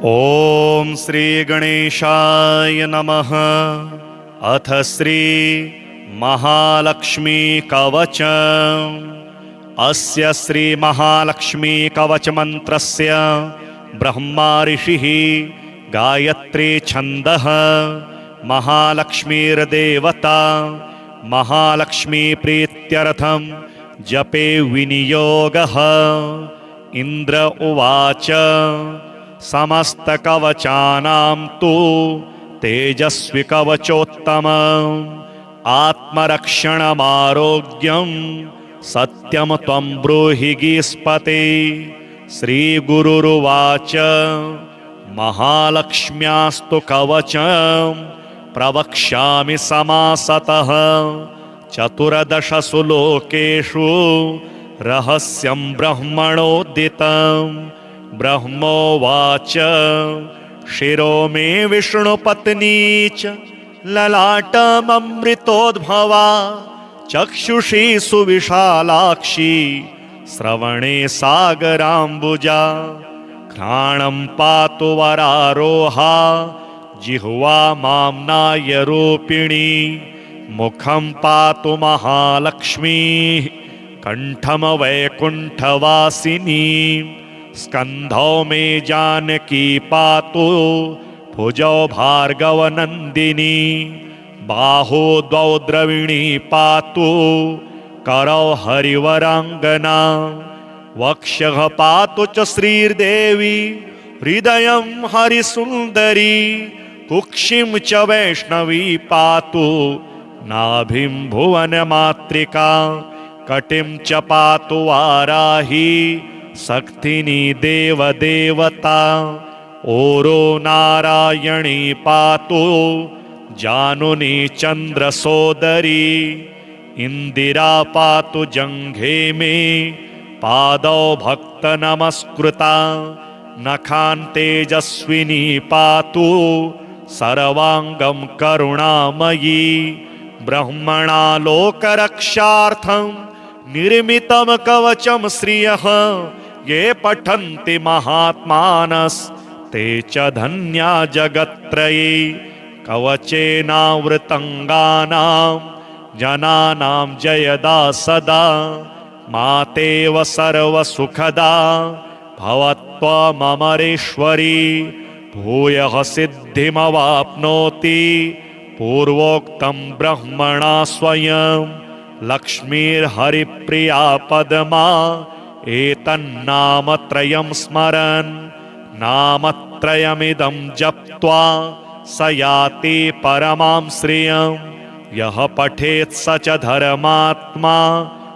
ओम श्री गणेशाय नमः। अथ श्री महालक्ष्मी कवच। अस्य श्री महालक्ष्मी कवच मंत्रस्य ब्रह्मा ऋषिः गायत्री छन्दः महालक्ष्मीर्देवता। महालक्ष्मी प्रीत्यर्थं जपे विनियोगः। इंद्र उवाच समस्त कवचानां तु तेजस्वी कवचोत्तमम् आत्मरक्षणमारोग्यं सत्यं त्वं ब्रूहि गीस्पते। श्रीगुरुरुवाच महालक्ष्म्यास्तु कवचं प्रवक्ष्यामि समासतः। चतुर्दशसु लोकेषु रहस्यं ब्रह्मणोदितम्। ब्रह्मोवाच शिरो मे विष्णुपत्नी च ललाटममृतोद्भवा। चक्षुषी सुविशालाक्षी श्रवणे सागराम्बुजा। घ्राणं पातु वरारोहा जिह्वा माम्नाय रूपिणी। मुखं पातु महालक्ष्मी कंठम वैकुंठवासिनी। स्कंधौ मे जानकी पातु भुजौ भार्गवनंदिनी। बाहु द्वौ द्रविणी पातु करौ हरिवरांगना। वक्षः पातु च श्रीर्देवी हृदयं हरिसुंदरी। कुक्षिं च वैष्णवी पातु नाभिं भुवनमातृका। कटिं च पातु वाराही शक्तिनी देवदेवता। ओरो नारायणी पातु जानुनी चंद्रसोदरी। इंदिरा पातु जंघे मे पादौ भक्त नमस्कृता। नखान् तेजस्विनी पातु सर्वांगं करुणामयी। ब्रह्मणा लोकरक्षार्थं निर्मितं कवचं श्रियः। ये पठन्ति महात्मानस्ते च धन्या जगत्त्रये। कवचेनावृतंगानां जनानां जयदा सदा। मातेव सर्वसुखदा भवत्वममरेश्वरी। भूयः सिद्धिमवाप्नोति पूर्वोक्तं ब्रह्मणा स्वयं। लक्ष्मीर्हरिप्रिया पद्मा एतन्नामत्रयं स्मरन्। नामत्रयमिदं जप्त्वा स याति परमां श्रियं। यः पठेत् स च धर्मात्मा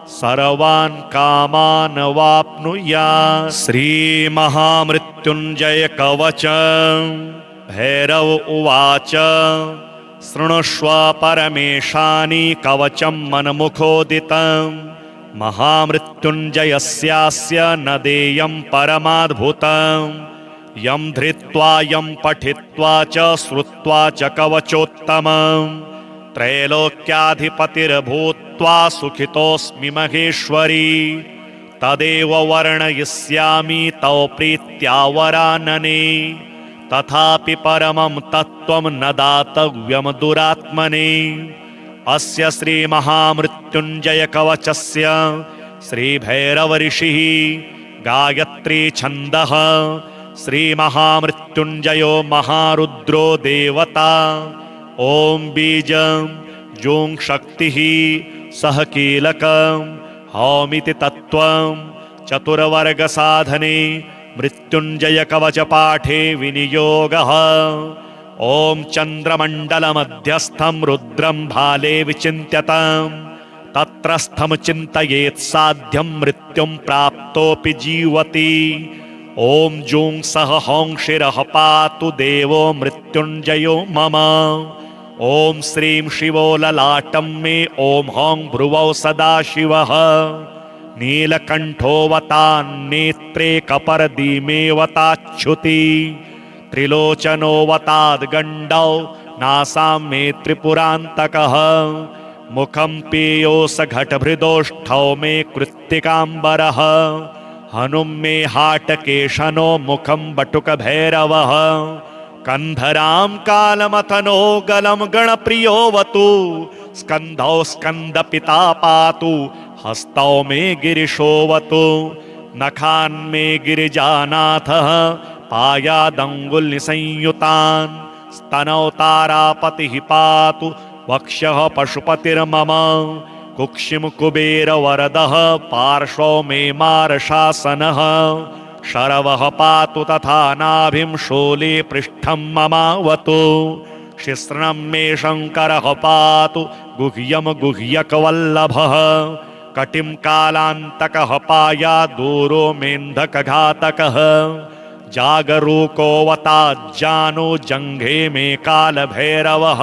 सर्वान् कामान् वाप्नुयात्। श्रीमहामृत्युञ्जय कवचं भैरव उवाच शृणुष्व परमेशानि कवचं मन्मुखोदितं। महामृत्युञ्जयस्यास्य न देयं परमाद्भुतं। यं धृत्वा यं पठित्वा च श्रुत्वा च कवचोत्तमं। त्रैलोक्याधिपतिर्भूत्वा सुखितोऽस्मि महेश्वरी। तदेव वर्णयिष्यामि तव प्रीत्या वरानने। तथापि परमं तत्त्वं न दातव्यं दुरात्मने। अस्य श्री महामृत्युञ्जय कवचस्य श्री भैरव ऋषिः गायत्री छन्दः। श्री महामृत्युञ्जयो महारुद्रो देवता। ओम बीजं जों शक्तिः सह कीलकं हौमिति तत्त्वं। चतुर्वर्ग साधने मृत्युंजय कवच पाठे विनियोगः। ओम चंद्रमंडलमध्यस्थं रुद्रं भाले विचिन्त्यतं। तत्रस्थं चिन्तयेत् साध्यं मृत्युं प्राप्तोऽपि जीवति। ओम जूं सह हौंशिरः पातु देवो मृत्युंजयो मम। ओम श्रीं शिवो ललाटं मे ओम हौं भ्रुवौ सदाशिवः। नीलकण्ठोऽवतान्नेत्रे कपर्दीमेऽवताच्छुति। त्रिलोचनोऽवताद्गण्डौ नासां मे त्रिपुरान्तकः। मुखं पीयोऽस घटभृदोष्ठौ मे कृत्तिकाम्बरः। हनुमे हाटकेशनो मुखं बटुकभैरवः कंधरां कालमथनो गलं गणप्रियोऽवतु स्कन्धौ स्कन्दपिता पातु हस्तौ मे गिरिशोऽवतु नखान्मे गिरिजानाथः पायादङ्गुलिसंयुतान् स्तनौ तारापतिः पातु वक्षः पशुपतिर्मम कुक्षिं कुबेरवरदः पार्श्वौ मे मारशासनः शरवः पातु तथा नाभिं शूले पृष्ठं ममावतु शिश्नं मे शङ्करः पातु गुह्यं गुह्यकवल्लभः कटिं कालान्तकः पायादूरो मेन्धकघातकः जागरूकोऽवताज्जानो जङ्घे मे कालभैरवः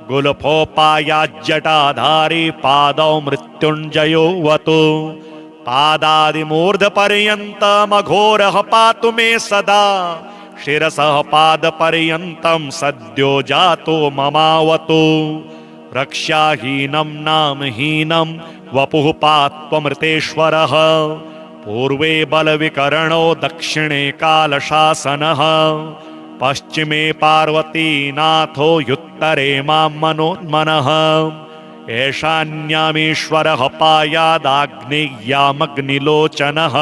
गुल्फोपायाज्जटाधारी पादौ मृत्युञ्जयोऽवतु पादादिमूर्धपर्यन्तमघोरः पातु मे सदा शिरसः पादपर्यन्तं सद्यो जातो ममावतु रक्षाहीनं नामहीनं वपुः पात्वमृतेश्वरः पूर्वे बलविकरणो दक्षिणे कालशासनः पश्चिमे पार्वतीनाथो युत्तरे मां मनोन्मनः ऐशान्यामीश्वरः पायादाग्नेय्यामग्निलोचनः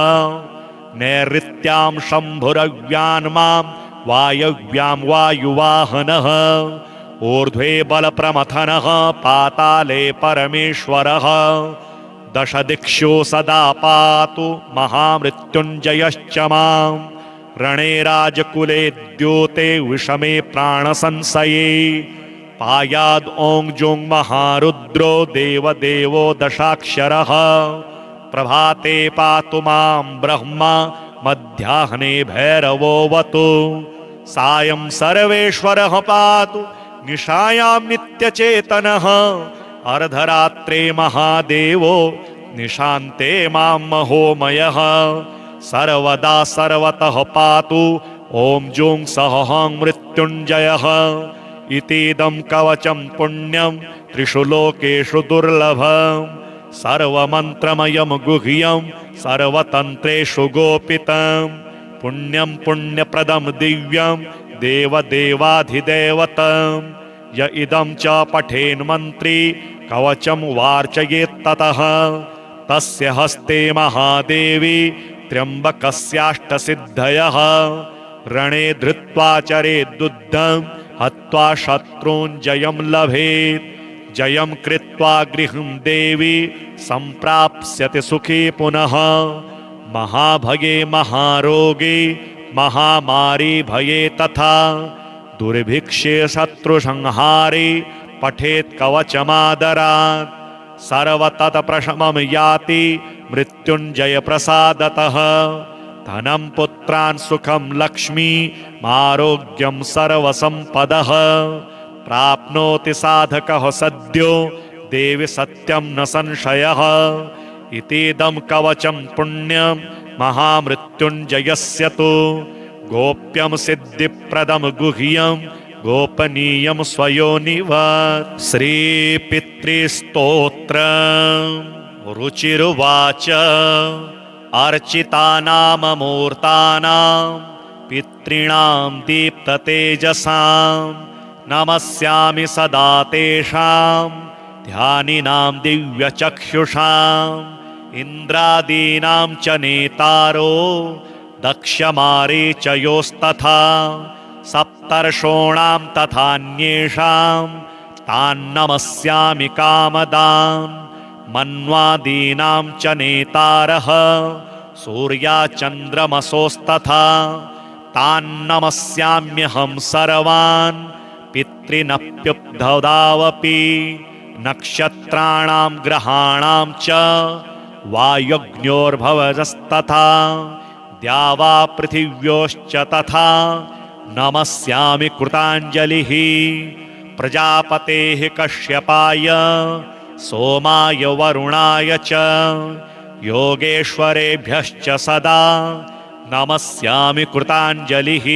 नैऋत्यां शम्भुरव्यान् मां वायव्यां वायुवाहनः ऊर्ध्वे बलप्रमथनः पाताले परमेश्वरः दशदिक्षु सदा पातु महामृत्युञ्जयश्च माम् रणे राजकुले द्योते विषमे प्राणसंशये पायाद ओं जों महारुद्रो देवदेवो दशाक्षरः प्रभाते पातु मां ब्रह्मा मध्याह्ने भैरवोऽवतु सायं सर्वेश्वरः पातु निशायां नित्यचेतनः अर्धरात्रे महादेवो निशान्ते मां महोमयः सर्वदा सर्वतः पातु ॐ जों सहं मृत्युञ्जयः इतीदं कवचं पुण्यं त्रिषु लोकेषु दुर्लभम् सर्वमन्त्रमयं गुह्यं सर्वतन्त्रेषु गोपितं पुण्यं पुण्यप्रदं दिव्यं देवदेवाधिदेवतं य इदं च पठेन्मन्त्री कवचं वार्चयेत्ततः तस्य हस्ते महादेवी त्र्यम्बकस्याष्टसिद्धयः रणे धृत्वा चरेद्युद्धं हत्वा शत्रून् जयं लभेत् जयं कृत्वा गृहं देवी सम्प्राप्स्यति सुखी पुनः महाभगे महारोगे महामारी भये तथा दुर्भिक्षे शत्रुसंहारे पठेत् कवचमादरात् सर्वतत्प्रशमं याति मृत्युञ्जय प्रसादतः धनं पुत्रान् सुखं लक्ष्मी आरोग्यं सर्वसम्पदः प्राप्नोति साधकः सद्यो देवि सत्यं न संशयः इतीदं कवचं पुण्यं महामृत्युञ्जयस्य तु गोप्यं सिद्धिप्रदं गुह्यं गोपनीयं स्वयोनिव श्रीपितृस्तोत्र रुचिरुवाच अर्चितानाममूर्तानां पितॄणां दीप्ततेजसां नमस्यामि सदा तेषां ध्यानिनां दिव्यचक्षुषाम् इन्द्रादीनां च नेतारो दक्षमारीचयोस्तथा सप्तर्षोणां तथान्येषां तान्नमस्यामि कामदान् मन्वादीनां च नेतारः सूर्याचन्द्रमसोस्तथा तान्नमस्याम्यहं सर्वान् पितॄनप्युपधावपि नक्षत्राणां ग्रहाणां च वायुग्न्योर्भवजस्तथा द्यावा पृथिव्योश्च तथा नमस्यामि कृताञ्जलिः प्रजापतेः कश्यपाय सोमाय वरुणाय च योगेश्वरेभ्यश्च सदा नमस्यामि कृताञ्जलिः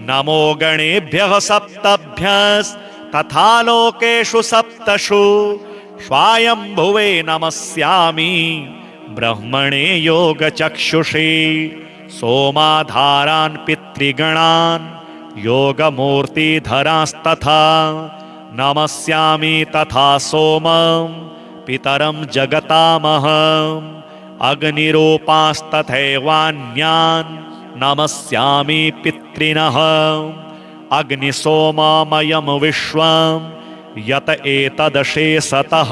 नमो गणेभ्यः सप्तभ्यस्तथा लोकेषु सप्तषु स्वायम्भुवे नमस्यामि ब्रह्मणे योगचक्षुषे सोमाधारान् पितृगणान् योगमूर्तिधरांस्तथा नमस्यामि तथा सोमं पितरं जगतामहम् अग्निरूपांस्तथैवान्यान् नमस्यामि पितृनः अग्निसोममयं विश्वं यत एतदशेषतः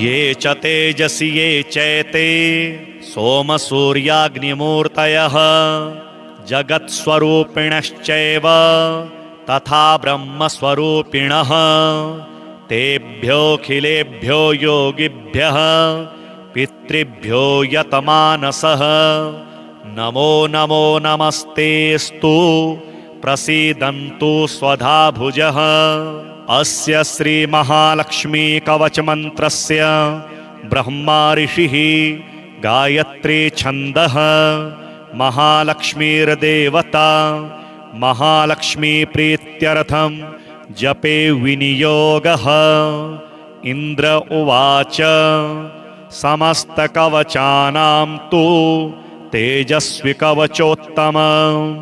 ये च तेजसि ये चैते सोमसूर्याग्निमूर्तयः जगत्स्वरूपिणश्चैव तथा ब्रह्मस्वरूपिणः तेभ्योऽखिलेभ्यो योगिभ्यः पितृभ्यो यतमानसः नमो नमो नमस्तेस्तु प्रसीदन्तु स्वधा भुजः। अस्य श्री महालक्ष्मी कवच मंत्रस्य ब्रह्मा ऋषिः गायत्री छन्दः महालक्ष्मीर्देवता महालक्ष्मी प्रीत्यर्थं जपे विनियोगः। इंद्र उवाच समस्तकवचानां तु तेजस्वी कवचोत्तमम्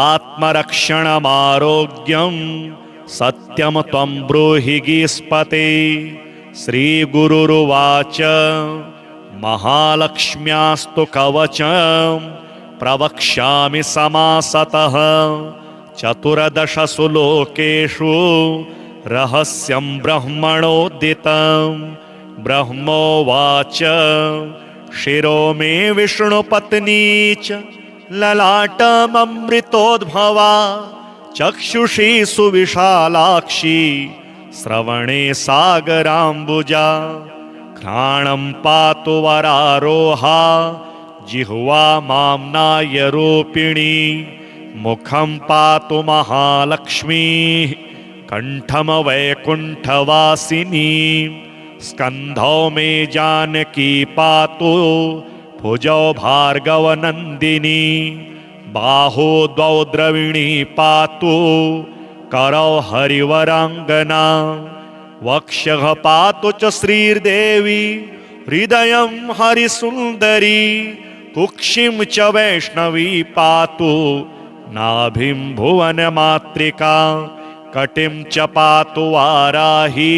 आत्मरक्षणमारोग्यं सत्यं त्वं ब्रूहि गीस्पते। श्रीगुरुरुवाच महालक्ष्म्यास्तु कवचं प्रवक्ष्यामि समासतः चतुर्दशसु लोकेषु रहस्यं ब्रह्मणोदितं। ब्रह्मोवाच शिरो मे विष्णुपत्नी च ललाटममृतोद्भवा चक्षुषी सुविशालाक्षी श्रवणे सागराम्बुजा घ्राणं पातु वरारोहा जिह्वा माम्नायरूपिणी मुखं पातु महालक्ष्मीः कंठम वैकुंठवासिनी स्कंधौ मे जानकी पातु भुजौ भार्गवनंदिनी बाहु द्वौ द्रविणी पातु करौ हरिवरांगना वक्षः पातु च श्रीर्देवी हृदयं हरिसुंदरी कुक्षिं च वैष्णवी पातु नाभिं भुवनमातृका कटिं च पातु वाराही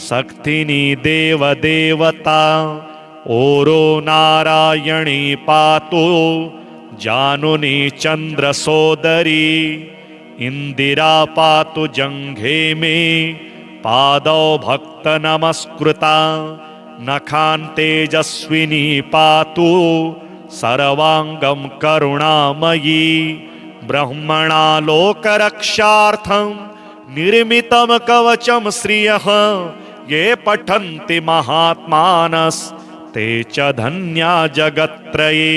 शक्तिनी देवदेवता ओरो नारायणी पातु जानुनी चंद्रसोदरी इंदिरा पातु जंघे में पादौ भक्त नमस्कृता नखान् तेजस्विनी पातु सर्वांगं करुणामयी ब्रह्मणा लोकरक्षार्थं निर्मितं कवचं श्रियः ये पठन्ति महात्मानस्ते च धन्या जगत्त्रये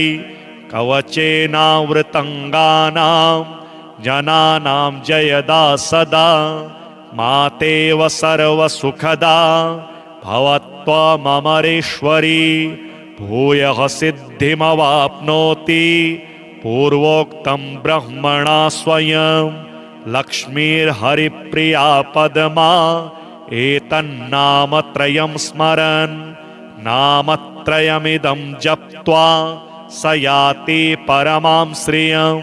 कवचेनावृतंगानां जनानां जयदा सदा मातेव सर्वसुखदा भवत्वममरेश्वरी भूयः सिद्धिमवाप्नोति पूर्वोक्तं ब्रह्मणा स्वयं लक्ष्मीर्हरिप्रिया पद्मा एतन्नामत्रयं स्मरन् नामत्रयमिदं जप्त्वा स याति परमां श्रियं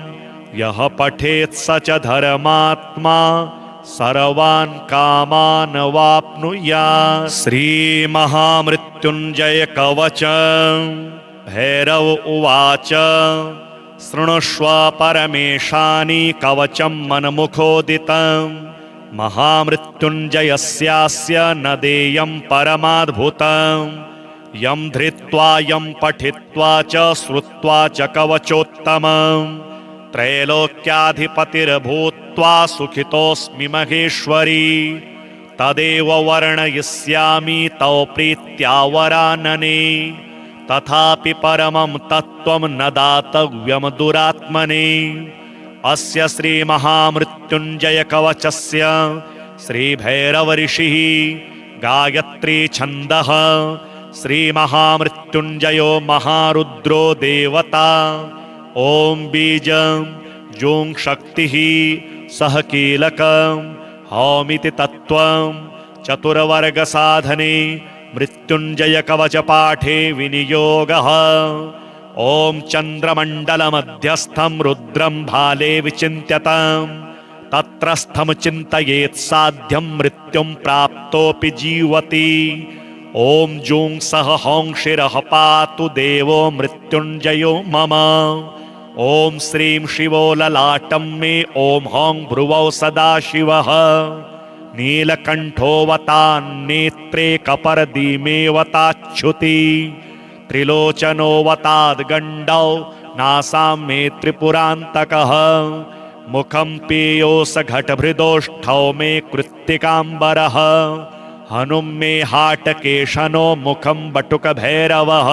यः पठेत् स च धर्मात्मा सर्वान् कामान् वाप्नुयात्। श्रीमहामृत्युञ्जय कवचं भैरव उवाच शृणुष्व परमेशानि कवचं मन्मुखोदितं महामृत्युञ्जयस्यास्य न देयं परमाद्भुतं यं धृत्वा यं पठित्वा च श्रुत्वा च कवचोत्तमं त्रैलोक्याधिपतिर्भूत्वा सुखितोऽस्मि महेश्वरी तदेव वर्णयिष्यामि तौ प्रीत्या वरानने तथापि परमं तत्त्वं न दातव्यं दुरात्मने। अस्य श्री महामृत्युंजय कवचस्य श्री भैरव ऋषिः गायत्री छन्दः श्री महामृत्युंजयो महारुद्रो देवता ओम बीजं जों शक्तिः सह कीलकं हौमिति तत्त्वं चतुर्वर्ग साधने मृत्युञ्जय कवच पाठे विनियोगः। ॐ चन्द्रमण्डलमध्यस्थं रुद्रं भाले विचिन्त्यताम् तत्रस्थं चिन्तयेत् साध्यं मृत्युं प्राप्तोऽपि जीवति। ॐ जूं सः हौं शिरः पातु देवो मृत्युञ्जयो मम। ॐ श्रीं शिवो ललाटं मे ॐ हौं भ्रुवौ सदाशिवः। नीलकण्ठोऽवतान्नेत्रे कपर्दीमेऽवताच्छुति त्रिलोचनोऽवताद्गण्डौ नासां मे त्रिपुरान्तकः। मुखं पीयोऽसघटभृदोष्ठौ मे कृत्तिकाम्बरः। हनुं मे हाटकेशनो मुखं बटुकभैरवः।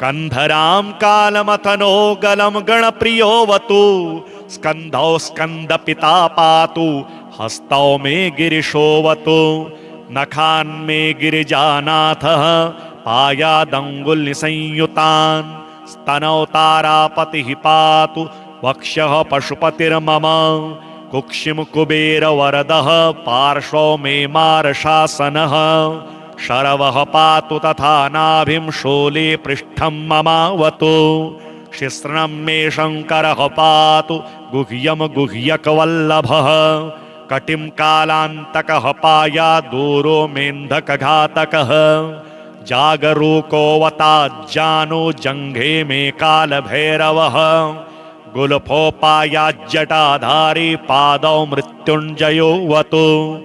कन्धरां कालमथनो गलं गणप्रियोऽवतु स्कन्धौ स्कन्दपिता पातु हस्तौ मे गिरिशोऽवतु। नखान्मे गिरिजानाथः पायादङ्गुलिसंयुतान् स्तनौ तारापतिः पातु वक्षः पशुपतिर्मम। कुक्षिं कुबेरवरदः पार्श्वौ मे मारशासनः। शरवः पातु तथा नाभिं शूले पृष्ठं ममावतु। शिश्नं मे शङ्करः पातु गुह्यं गुह्यकवल्लभः। कटिं कालान्तकः पायादूरो मेन्धकघातकः। जागरूकोऽवताज्जानो जङ्घे मे कालभैरवः। गुल्फोपायाज्जटाधारी पादौ मृत्युञ्जयोऽवतु।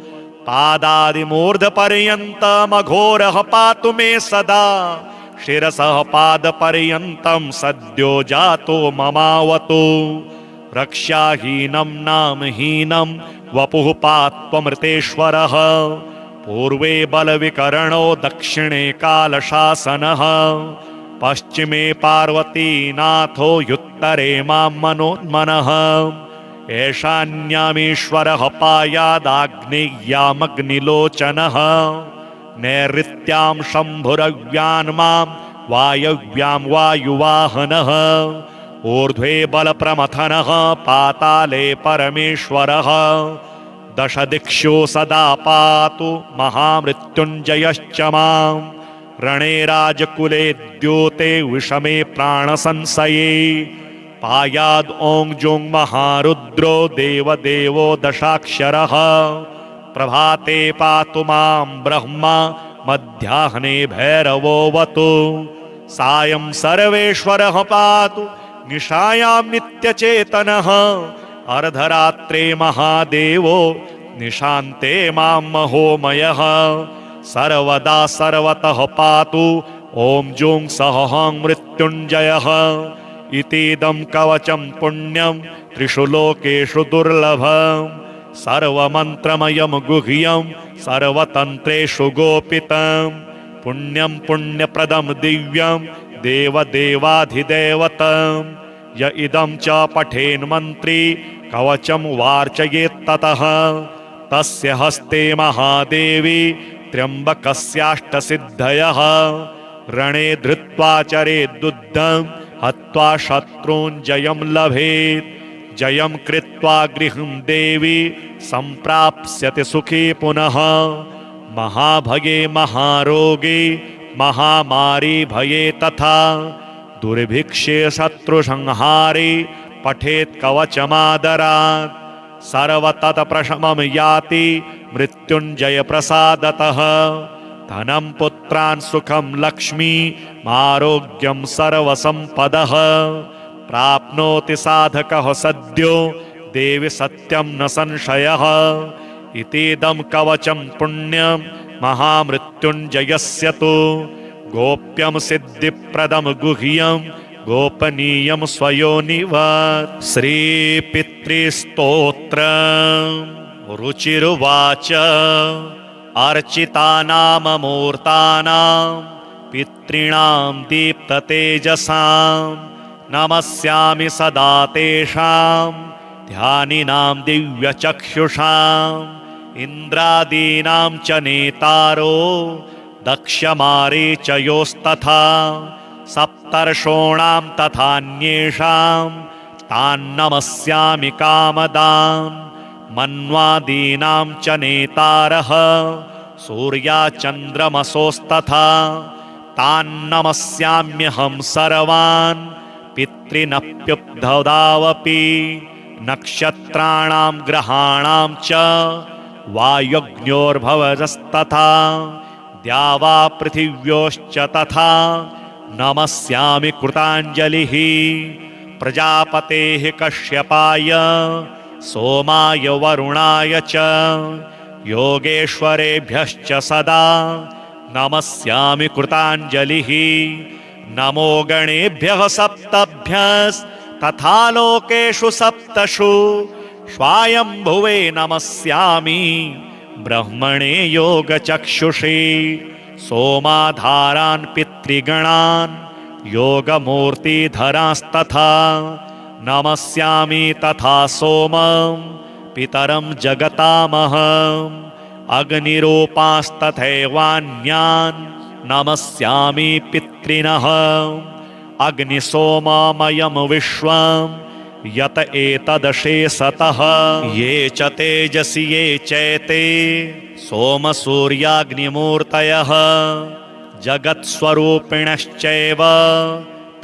पादादिमूर्धपर्यन्तमघोरः पातु मे सदा। शिरसः पादपर्यन्तं सद्यो जातो ममावतु। रक्षाहीनं नामहीनं वपुः पात्वमृतेश्वरः। पूर्वे बलविकरणो दक्षिणे कालशासनः। पश्चिमे पार्वतीनाथो युत्तरे मां मनोन्मनः। ऐशान्यामीश्वरः पायादाग्नेय्यामग्निलोचनः। नैऋत्यां शम्भुरव्यान्मां वायव्यां वायुवाहनः। ऊर्ध्वे बलप्रमथनः पाताले परमेश्वरः। दशदिक्षु सदा पातु महामृत्युञ्जयश्च माम्। रणे राजकुले द्योते विषमे प्राणसंशये। पायाद् ॐ जुं महारुद्रो देवदेवो दशाक्षरः। प्रभाते पातु मां ब्रह्मा मध्याह्ने भैरवोऽवतु। सायं सर्वेश्वरः पातु निशायां नित्यचेतनः। अर्धरात्रे महादेवो निशान्ते मां महोमयः। सर्वदा सर्वतः पातु ॐ जुं सः हौं मृत्युञ्जयः। इतीदं कवचं पुण्यं त्रिषु लोकेषु दुर्लभम्। सर्वमन्त्रमयं गुह्यं सर्वतन्त्रेषु गोपितं। पुण्यं पुण्यप्रदं दिव्यं देवदेवाधिदेवतं। य इदं च पठेन्मन्त्री कवचं वार्चयेत्ततः। तस्य हस्ते महादेवी त्र्यम्बकस्याष्टसिद्धयः। रणे धृत्वा चरेद्युद्धं हत्वा शत्रून् जयं लभेत्। जयं कृत्वा गृहं देवी सम्प्राप्स्यति सुखी पुनः। महाभगे महारोगे महामारी भये तथा। दुर्भिक्षे शत्रुसंहारे पठेत् कवचमादरात्। सर्वतत्प्रशमं याति मृत्युञ्जय प्रसादतः। धनं पुत्रान् सुखं लक्ष्मी आरोग्यं सर्वसम्पदः। प्राप्नोति साधकः सद्यो देवि सत्यं न संशयः। इतीदं कवचं पुण्यं महामृत्युञ्जयस्य तु। गोप्यं सिद्धिप्रदं गुह्यं गोपनीयं स्वयोनिवत्। श्रीपितृस्तोत्रम् रुचिरुवाच। अर्चितानाममूर्तानां पितॄणां दीप्ततेजसां नमस्यामि सदा तेषां ध्यानिनां दिव्यचक्षुषाम्। इन्द्रादीनां च नेतारो दक्षमारीचयोस्तथा सप्तर्षोणां तथान्येषां तान्नमस्यामि कामदान्। मन्वादीनां च नेतारः सूर्याचन्द्रमसोस्तथा तान्नमस्याम्यहं सर्वान् पितॄनप्युपधावपि नक्षत्राणां ग्रहाणां च वायुज्ञोर्भवजस्तथा द्यावा पृथिव्योश्च तथा नमस्यामि कृताञ्जलिः प्रजापतेः कश्यपाय सोमाय वरुणाय च योगेश्वरेभ्यश्च सदा नमस्यामि कृताञ्जलिः नमो गणेभ्यः सप्तभ्यस्तथा लोकेषु सप्तषु स्वायम्भुवे नमस्यामि ब्रह्मणे योगचक्षुषे सोमाधारान् पितृगणान् योगमूर्तिधरांस्तथा नमस्यामि तथा सोमं पितरं जगतामहम् अग्निरूपांस्तथैवान्यान् नमस्यामि पितृनः अग्निसोममयं विश्वं यत एतदशेषतः ये च तेजसि ये चैते सोमसूर्याग्निमूर्तयः जगत्स्वरूपिणश्चैव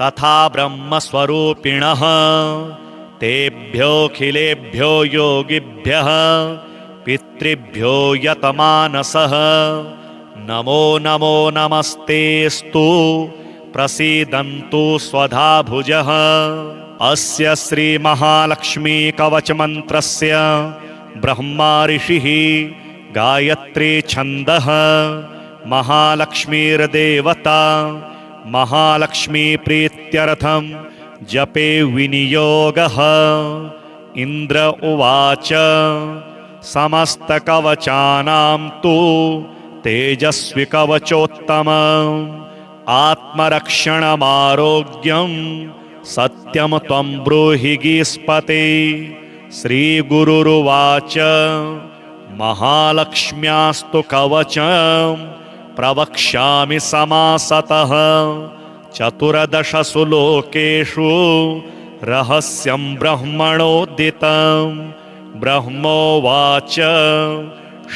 तथा ब्रह्मस्वरूपिणः तेभ्योऽखिलेभ्यो योगिभ्यः पितृभ्यो यतमानसः नमो नमो नमस्तेस्तु प्रसीदन्तु स्वधा भुजः अस्य श्रीमहालक्ष्मी कवचमन्त्रस्य ब्रह्मा ऋषिः गायत्री छन्दः महालक्ष्मीर्देवता महालक्ष्मी प्रीत्यर्थं जपे विनियोगः इन्द्र उवाच समस्तकवचानां तु तेजस्वी कवचोत्तमम् आत्मरक्षणमारोग्यं सत्यं त्वं ब्रूहि गीस्पते श्रीगुरुरुवाच महालक्ष्म्यास्तु कवचं प्रवक्ष्यामि समासतः चतुर्दशसु लोकेषु रहस्यं ब्रह्मणोदितं ब्रह्मोवाच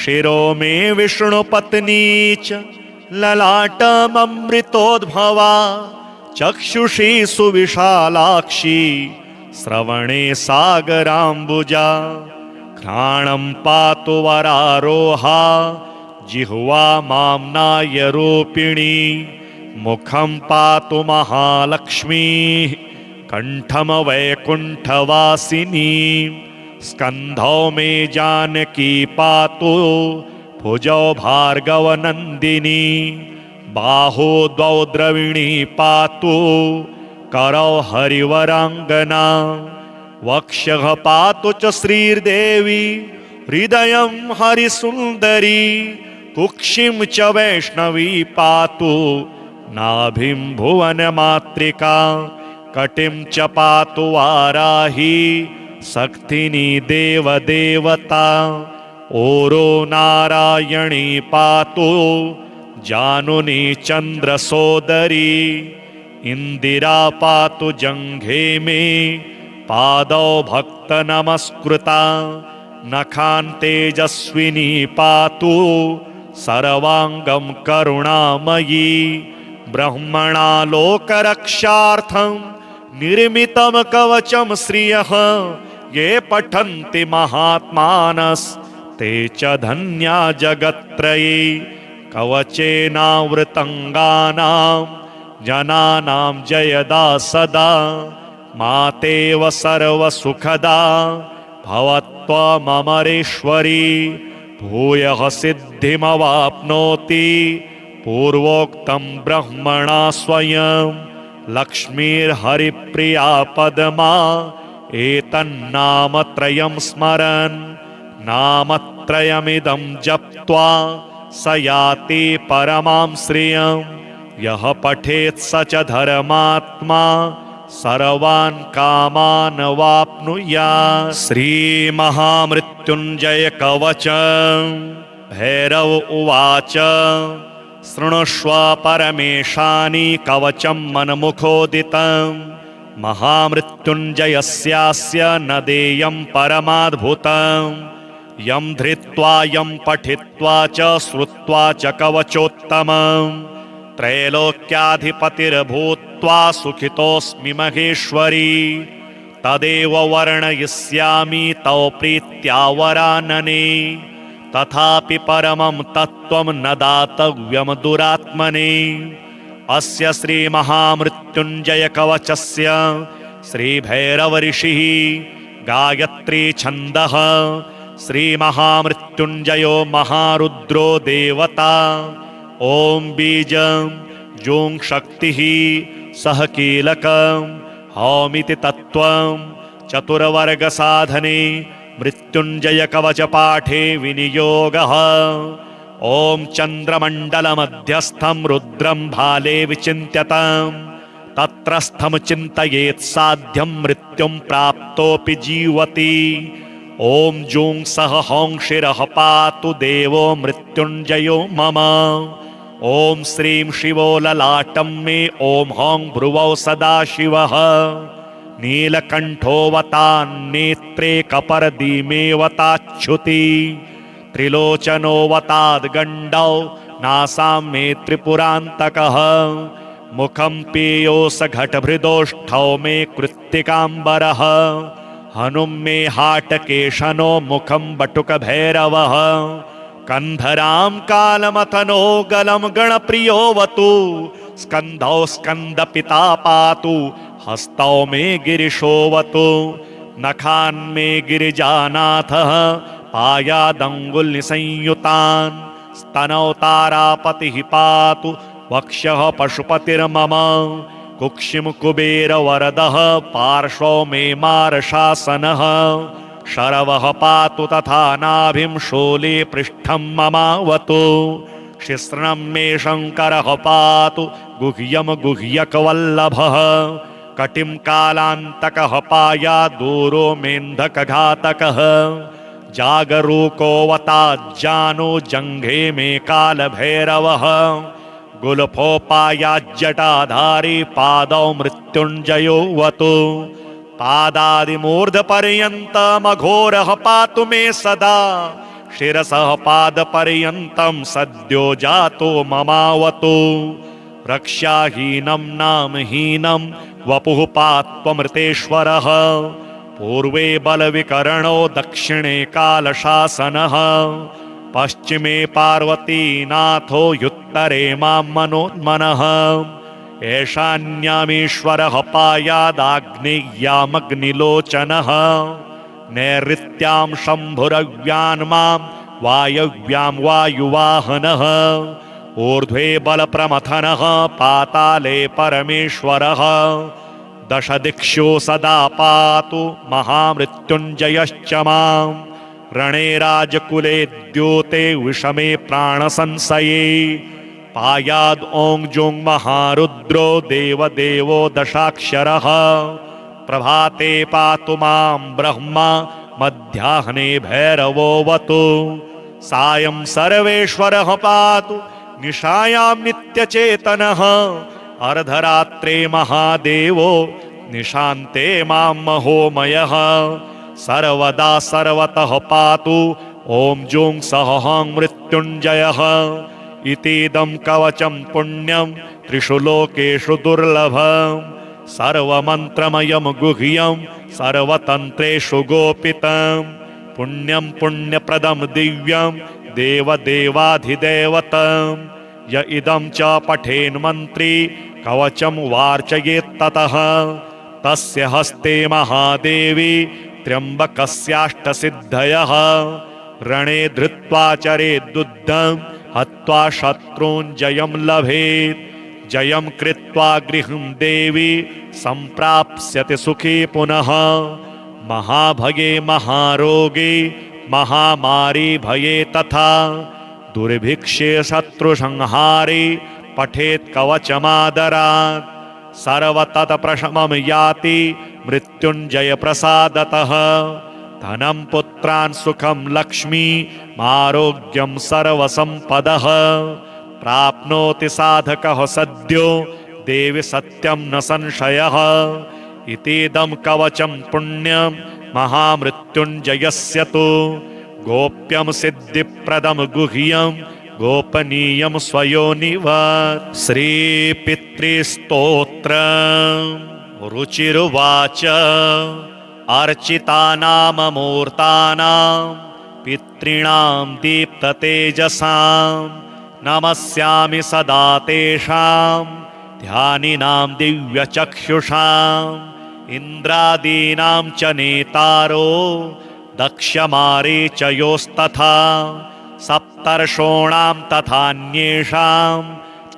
शिरो मे विष्णुपत्नी च ललाटममृतोद्भवा चक्षुषी सुविशालाक्षी श्रवणे सागराम्बुजा घ्राणं पातु वरारोहा जिह्वा माम्नाय रूपिणी मुखं पातु महालक्ष्मी कंठम वैकुंठवासिनी स्कंधौ मे जानकी पातु भुजौ भार्गवनंदिनी बाहु द्वौ द्रविणी पातु करौ हरिवरांगना वक्षः पातु च श्रीर्देवी हृदयं हरिसुंदरी कुक्षिं च वैष्णवी पातु नाभिं भुवनमातृका कटिं च पातु वाराही शक्तिनी देवदेवता ओरो नारायणी पातु जानुनी चन्द्रसोदरी इंदिरा पातु जंघे मे पादौ भक्त नमस्कृता नखान् तेजस्विनी पातु सर्वांगं करुणामयी ब्रह्मणा लोकरक्षार्थं निर्मितं कवचं श्रियः ये पठन्ति महात्मानस्ते च धन्या जगत्त्रये कवचेनावृतंगानां जनानां जयदा सदा मातेव सर्वसुखदा भवत्वममरेश्वरी भूयः सिद्धिमवाप्नोति पूर्वोक्तं ब्रह्मणा स्वयं लक्ष्मीर्हरिप्रिया पद्मा एतन्नामत्रयं स्मरन् नामत्रयमिदं जप्त्वा स याति परमां श्रियं यः पठेत् स च धर्मात्मा सर्वान् कामान् वाप्नुयात्। श्रीमहामृत्युञ्जय कवचं भैरव उवाच शृणुष्व परमेशानि कवचं मन्मुखोदितं महामृत्युञ्जयस्यास्य न देयं परमाद्भुतं यं धृत्वा यं पठित्वा च श्रुत्वा च कवचोत्तमं त्रैलोक्याधिपतिर्भूत्वा सुखितोऽस्मि महेश्वरी तदेव वर्णयिष्यामि तव प्रीत्या वरानने तथापि परमं तत्त्वं न दातव्यं दुरात्मने अस्य श्रीमहामृत्युञ्जय कवचस्य श्रीभैरवऋषिः गायत्री छन्दः श्रीमहामृत्युञ्जयो महारुद्रो देवता ॐ बीजं जुं शक्तिः सह कीलकं हौमिति तत्त्वं चतुर्वर्गसाधने मृत्युञ्जय कवचपाठे विनियोगः ॐ चन्द्रमण्डलमध्यस्थं रुद्रं भाले विचिन्त्यतं तत्रस्थं चिन्तयेत् साध्यं मृत्युं प्राप्तोऽपि जीवति ॐ जूं सह हौं शिरः पातु देवो मृत्युञ्जयो मम ॐ श्रीं शिवो ललाटं मे ॐ हौं भ्रुवौ सदाशिवः नीलकण्ठोऽवतान्नेत्रे कपर्दीमेऽवताच्छुति त्रिलोचनोऽवताद्गण्डौ नासां मे त्रिपुरान्तकः मुखं पीयोऽसघटभृदोष्ठौ मे कृत्तिकाम्बरः हनुं मे हाटकेशनो मुखं बटुकभैरवः कन्धरां कालमथनो गलं गणप्रियोऽवतु स्कन्धौ स्कन्दपिता पातु हस्तौ मे गिरिशोऽवतु नखान्मे गिरिजानाथः पायादङ्गुलिसंयुतान् स्तनौ तारापतिः पातु वक्ष्यः पशुपतिर्मम कुक्षिं कुबेरवरदः पार्श्वौ मे मारशासनः शरवः पातु तथा नाभिं शूले पृष्ठं ममावतु शिश्नं मे शङ्करः पातु गुह्यं गुह्यकवल्लभः कटिं कालान्तकः पायादूरो मेन्धकघातकः जागरूकोऽवताज्जानो जङ्घे मे कालभैरवः गुल्फोपायाज्जटाधारी पादौ मृत्युञ्जयोऽवतु पादादिमूर्धपर्यन्तमघोरः पातु मे सदा शिरसः पादपर्यन्तं सद्यो जातो ममावतु रक्षाहीनं नामहीनं वपुः पात्वमृतेश्वरः पूर्वे बलविकरणो दक्षिणे कालशासनः पश्चिमे पार्वतीनाथो युत्तरे मां मनोन्मनः ऐशान्यामीश्वरः पायादाग्नेय्यामग्निलोचनः नैऋत्यां शम्भुरव्यान् मां वायव्यां वायुवाहनः ऊर्ध्वे बलप्रमथनः पाताले परमेश्वरः दशदिक्षु सदा पातु महामृत्युञ्जयश्च मां रणे राजकुले द्योते विषमे प्राणसंशये पायाद ॐ जुं महारुद्रो देवदेवो दशाक्षरः प्रभाते पातु मां ब्रह्मा मध्याह्ने भैरवोऽवतु सायं सर्वेश्वरः पातु निशायां नित्यचेतनः अर्धरात्रे महादेवो निशान्ते मां महोमयः सर्वदा सर्वतः पातु ॐ जुं सह हं मृत्युञ्जयः इतीदं कवचं पुण्यं त्रिषु लोकेषु दुर्लभं सर्वमन्त्रमयं गुह्यं सर्वतन्त्रेषु गोपितं पुण्यं पुण्यप्रदं दिव्यं देवदेवाधिदेवतं य इदं च पठेन्मन्त्री कवचं वार्चयेत्ततः तस्य हस्ते महादेवी त्र्यम्बकस्याष्टसिद्धयः रणे धृत्वा चरेद्युद्धं हत्वा शत्रून् जयं लभेत् जयं कृत्वा गृहं देवी सम्प्राप्स्यति सुखी पुनः महाभगे महारोगे महामारी भये तथा दुर्भिक्षे शत्रुसंहारे पठेत् कवचमादरात् सर्वतत्प्रशमं याति मृत्युञ्जय प्रसादतः धनं पुत्रान् सुखं लक्ष्मी आरोग्यं सर्वसम्पदः प्राप्नोति साधकः सद्यो देवि सत्यं न संशयः इतीदं कवचं पुण्यं महामृत्युञ्जयस्य तु गोप्यं सिद्धिप्रदं गुह्यं गोपनीयं स्वयोनिव। श्रीपितृस्तोत्र रुचिरुवाच अर्चितानाममूर्तानां पितॄणां दीप्ततेजसां नमस्यामि सदा तेषां ध्यानिनां दिव्यचक्षुषाम् इन्द्रादीनां च नेतारो दक्षमारीचयोस्तथा सप्तर्षोणां तथान्येषां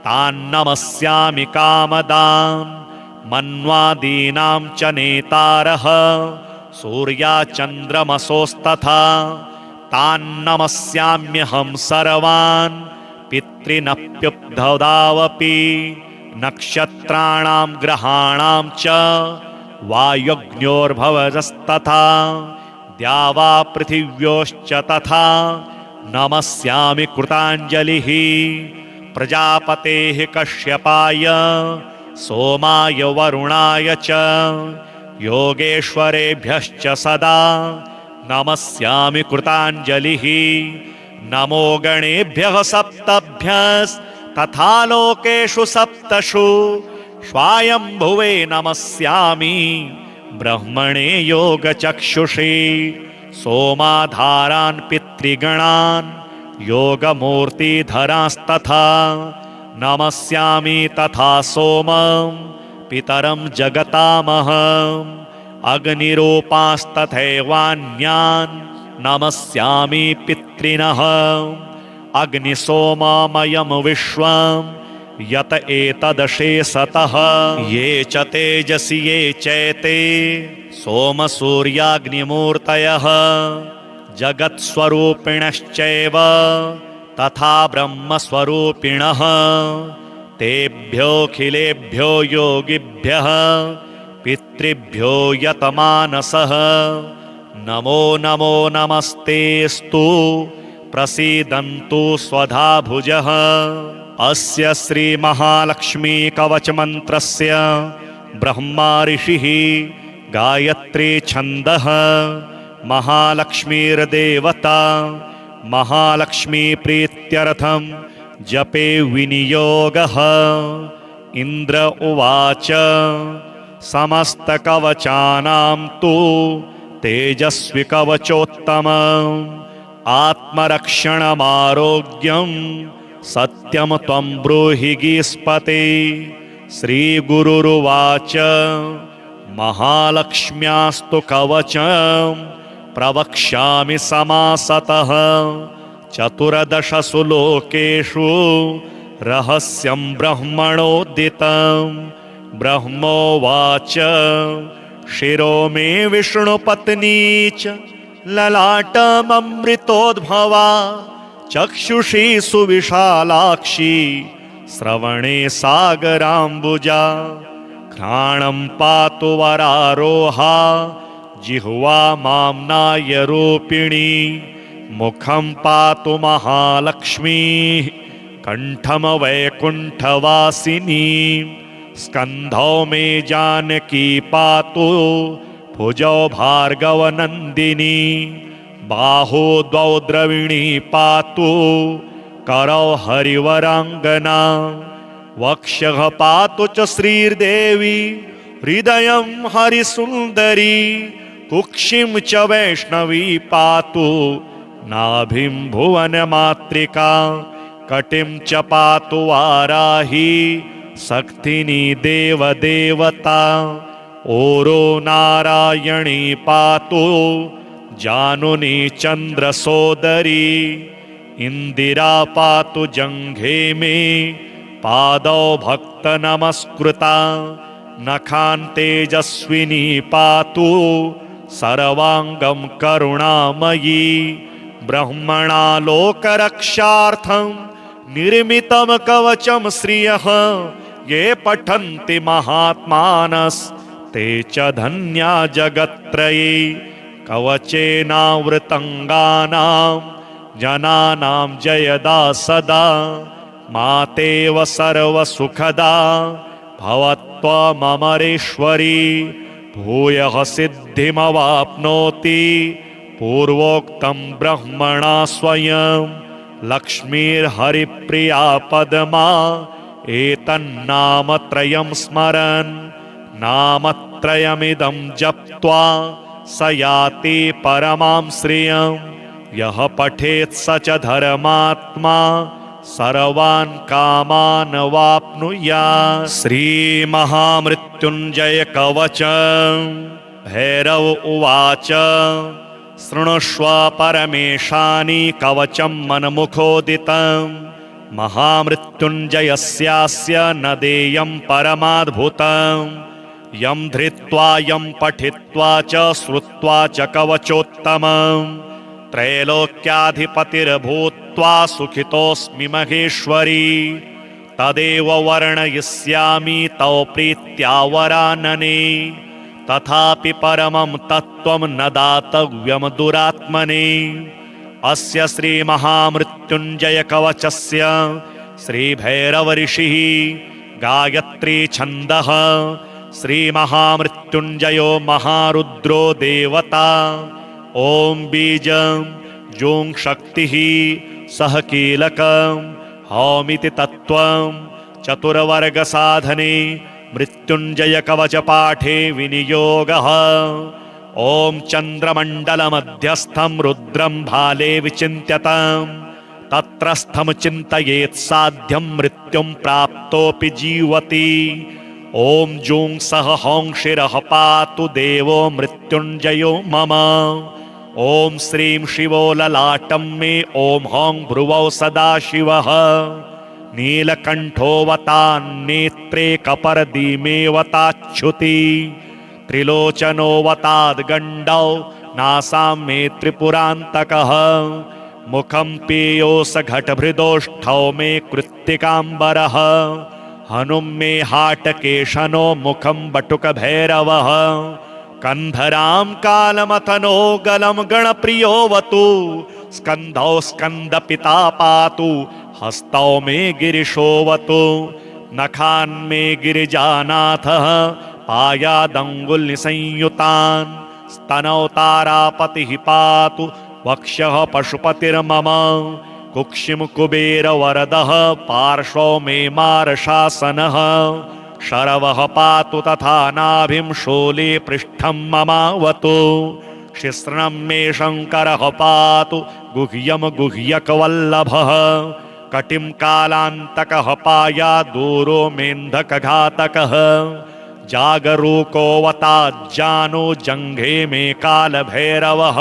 तान्नमस्यामि कामदान् मन्वादीनां च नेतारः सूर्याचन्द्रमसोस्तथा तान्नमस्याम्यहं सर्वान् पितॄनप्युद्धदावपि नक्षत्राणां ग्रहाणां च वायुज्ञोर्भवजस्तथा द्यावा पृथिव्योश्च तथा नमस्यामि कृताञ्जलिः प्रजापतेः कश्यपाय सोमाय वरुणाय च योगेश्वरेभ्यश्च सदा नमस्यामि कृताञ्जलिः नमो गणेभ्यः सप्तभ्यस्तथा लोकेषु सप्तषु स्वायम्भुवे नमस्यामि ब्रह्मणे योगचक्षुषे सोमाधारान् पितृगणान् योगमूर्तिधरांस्तथा नमस्यामि तथा सोमं पितरं जगतामहम् अग्निरूपांस्तथैवान्यान् नमस्यामि पितृनः अग्निसोममयं विश्वं यत एतदशेषतः ये च तेजसि ये चैते सोमसूर्याग्निमूर्तयः जगत्स्वरूपिणश्चैव तथा ब्रह्मस्वरूपिणः तेभ्योऽखिलेभ्यो योगिभ्यः पितृभ्यो यतमानसः नमो नमो नमस्तेस्तु प्रसीदन्तु स्वधा भुजः। अस्य श्रीमहालक्ष्मी कवचमन्त्रस्य ब्रह्मा ऋषिः गायत्री छन्दः महालक्ष्मीर्देवता महालक्ष्मी प्रीत्यर्थं जपे विनियोगः। इन्द्र उवाच समस्तकवचानां तु तेजस्वी कवचोत्तमम् आत्मरक्षणमारोग्यं सत्यं त्वं ब्रूहि गीस्पते। श्रीगुरुरुवाच महालक्ष्म्यास्तु कवचं प्रवक्ष्यामि समासतः चतुर्दशसु लोकेषु रहस्यं ब्रह्मणोदितं। ब्रह्मोवाच शिरो मे विष्णुपत्नी च ललाटममृतोद्भवा चक्षुषी सुविशालाक्षी श्रवणे सागराम्बुजा घ्राणं पातु वरारोहा जिह्वा माम्नाय रूपिणी मुखं पातु महालक्ष्मी कंठम वैकुंठवासिनी स्कंधौ मे जानकी पातु भुजौ भार्गवनंदिनी बाहु द्वौ द्रविणी पातु करौ हरिवरांगना वक्षः पातु च श्रीर्देवी हृदयं हरिसुंदरी कुक्षिं च वैष्णवी पातु नाभिं भुवनमातृका कटिं च पातु वाराही शक्तिनी देवदेवता ओरो नारायणी पातु जानुनी चंद्रसोदरी इंदिरा पातु जंघे में पादौ भक्त नमस्कृता नखान् तेजस्विनी पातु सर्वांगं करुणामयी ब्रह्मणा लोकरक्षार्थं निर्मितं कवचं श्रियः ये पठन्ति महात्मानस्ते च धन्या जगत्त्रये कवचेनावृतंगानां जनानां जयदा सदा मातेव सर्वसुखदा भवत्वममरेश्वरी भूयः सिद्धिमवाप्नोति पूर्वोक्तं ब्रह्मणा स्वयं लक्ष्मीर्हरिप्रिया पद्मा एतन्नामत्रयं स्मरन् नामत्रयमिदं जप्त्वा स याति परमां श्रियं यः पठेत् स च धर्मात्मा सर्वान् कामान् वाप्नुयात्। श्रीमहामृत्युञ्जय कवचम्। भैरव उवाच शृणुष्व परमेशानि कवचं मन्मुखोदितं महामृत्युञ्जयस्यास्य न देयं परमाद्भुतं यं धृत्वा यं पठित्वा च श्रुत्वा च कवचोत्तमं त्रैलोक्याधिपतिर्भूत्वा सुखितोऽस्मि महेश्वरी तदेव वर्णयिष्यामि तव प्रीत्या वरानने तथापि परमं तत्त्वं न दातव्यं दुरात्मने। अस्य श्रीमहामृत्युञ्जय कवचस्य श्रीभैरव ऋषिः गायत्री छन्दः श्रीमहामृत्युञ्जयो महारुद्रो देवता ॐ बीजं जूं शक्तिः सह कीलकं हौमिति तत्त्वं चतुर्वर्गसाधने मृत्युञ्जय कवच पाठे विनियोगः। ॐ चन्द्रमण्डलमध्यस्थं रुद्रं भाले विचिन्त्यतं तत्रस्थं चिन्तयेत् साध्यं मृत्युं प्राप्तोऽपि जीवति। ॐ जूं सह हौंशिरः पातु देवो मृत्युञ्जयो मम। ॐ श्रीं शिवो ललाटं मे ॐ हौं भ्रुवौ सदाशिवः नीलकण्ठोऽवतान्नेत्रे कपर्दीमेऽवताच्छुति त्रिलोचनोऽवताद्गण्डौ नासां मे त्रिपुरान्तकः मुखं पीयोऽसघटभृदोष्ठौ मे कृत्तिकाम्बरः हनुं मे हाटकेशनो मुखं बटुकभैरवः कन्धरां कालमथनो गलं गणप्रियोऽवतु स्कन्धौ स्कन्दपिता पातु हस्तौ मे गिरिशोऽवतु नखान्मे गिरिजानाथः पायादङ्गुलिसंयुतान् स्तनौ तारापतिः पातु वक्षः पशुपतिर्मम कुक्षिं कुबेरवरदः पार्श्वौ मे मारशासनः शरवः पातु तथा नाभिं शूले पृष्ठं ममावतु शिश्नं मे शङ्करः पातु गुह्यं गुह्यकवल्लभः कटिं कालान्तकः पायादूरो मेन्धकघातकः जागरूकोऽवताज्जानो जङ्घे मे कालभैरवः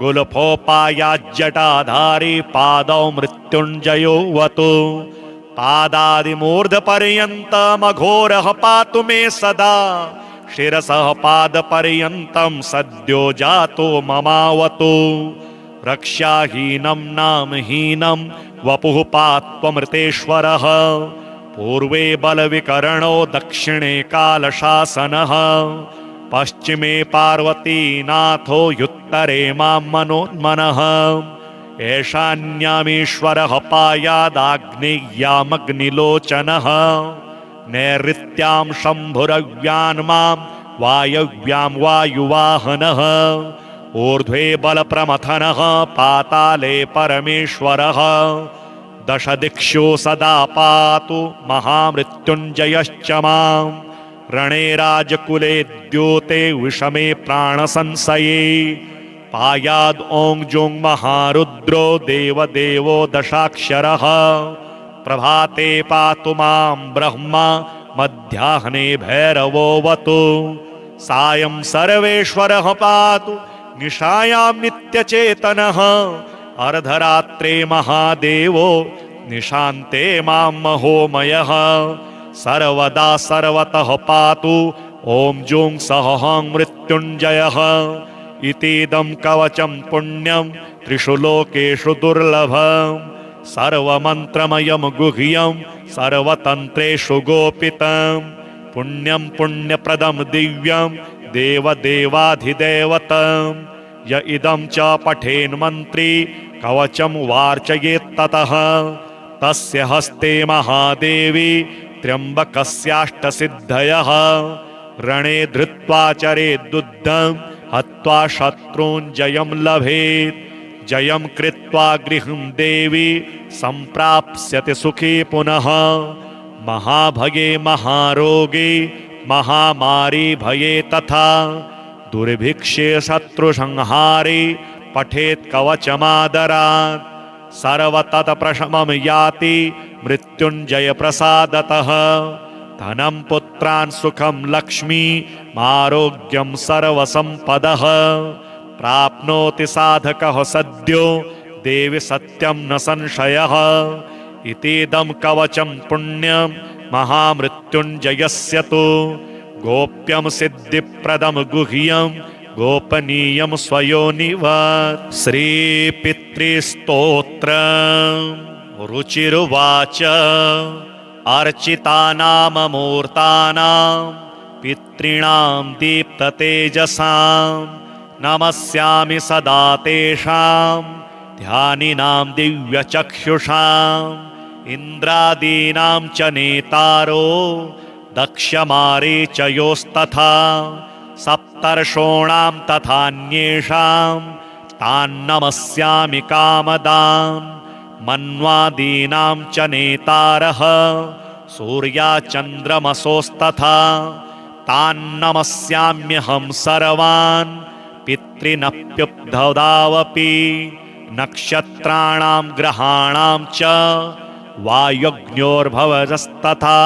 गुल्फोपायाज्जटाधारी पादौ मृत्युञ्जयोऽवतु पादादिमूर्धपर्यन्तमघोरः पातु मे सदा शिरसः पादपर्यन्तं सद्यो जातो ममावतु रक्षाहीनं नामहीनं वपुः पात्वमृतेश्वरः पूर्वे बलविकरणो दक्षिणे कालशासनः पश्चिमे पार्वतीनाथो युत्तरे मां मनोन्मनः ऐशान्यामीश्वरः पायादाग्नेय्यामग्निलोचनः नैऋत्यां शम्भुरव्यान् मां वायव्यां वायुवाहनः ऊर्ध्वे बलप्रमथनः पाताले परमेश्वरः दशदिक्षु सदा पातु महामृत्युञ्जयश्च माम् रणे राजकुले द्योते विषमे प्राणसंशये पायाद् ॐ जुं महारुद्रो देवदेवो दशाक्षरः प्रभाते पातु मां ब्रह्मा मध्याह्ने भैरवोऽवतु सायं सर्वेश्वरः पातु निशायां नित्यचेतनः अर्धरात्रे महादेवो निशान्ते मां महोमयः सर्वदा सर्वतः पातु ॐ जुं सह हं मृत्युञ्जयः इतीदं कवचं पुण्यं त्रिषु लोकेषु दुर्लभम् सर्वमन्त्रमयं गुह्यं सर्वतन्त्रेषु गोपितं पुण्यं पुण्यप्रदं दिव्यं देवदेवाधिदेवतं य इदं च पठेन्मन्त्री कवचं वार्चयेत्ततः तस्य हस्ते महादेवी त्र्यम्बकस्याष्टसिद्धयः रणे धृत्वा चरेद्दुद्धं हत्वा शत्रून् जयं लभेत् जयं कृत्वा गृहं देवी सम्प्राप्स्यति सुखी पुनः महाभगे महारोगे महामारी भये तथा दुर्भिक्षे शत्रुसंहारे पठेत् कवचमादरात् सर्वतत्प्रशमं याति मृत्युञ्जय प्रसादतः धनं पुत्रान् सुखं लक्ष्मी आरोग्यं सर्वसम्पदः प्राप्नोति साधकः सद्यो देवि सत्यं न संशयः इतीदं कवचं पुण्यं महामृत्युञ्जयस्य तु गोप्यं सिद्धिप्रदं गुह्यं गोपनीयं स्वयोनिवत् श्रीपितृस्तोत्र रुचिरुवाच अर्चितानाममूर्तानां पितॄणां दीप्ततेजसां नमस्यामि सदा तेषां ध्यानिनां दिव्यचक्षुषाम् इन्द्रादीनां च नेतारो दक्षमारीचयोस्तथा सप्तर्षोणां तथान्येषां तान्नमस्यामि कामदान् मन्वादीनां च नेतारः सूर्याचन्द्रमसोस्तथा तान्नमस्याम्यहं सर्वान् पितॄनप्युपधावपि नक्षत्राणां ग्रहाणां च वायुग्न्योर्भवजस्तथा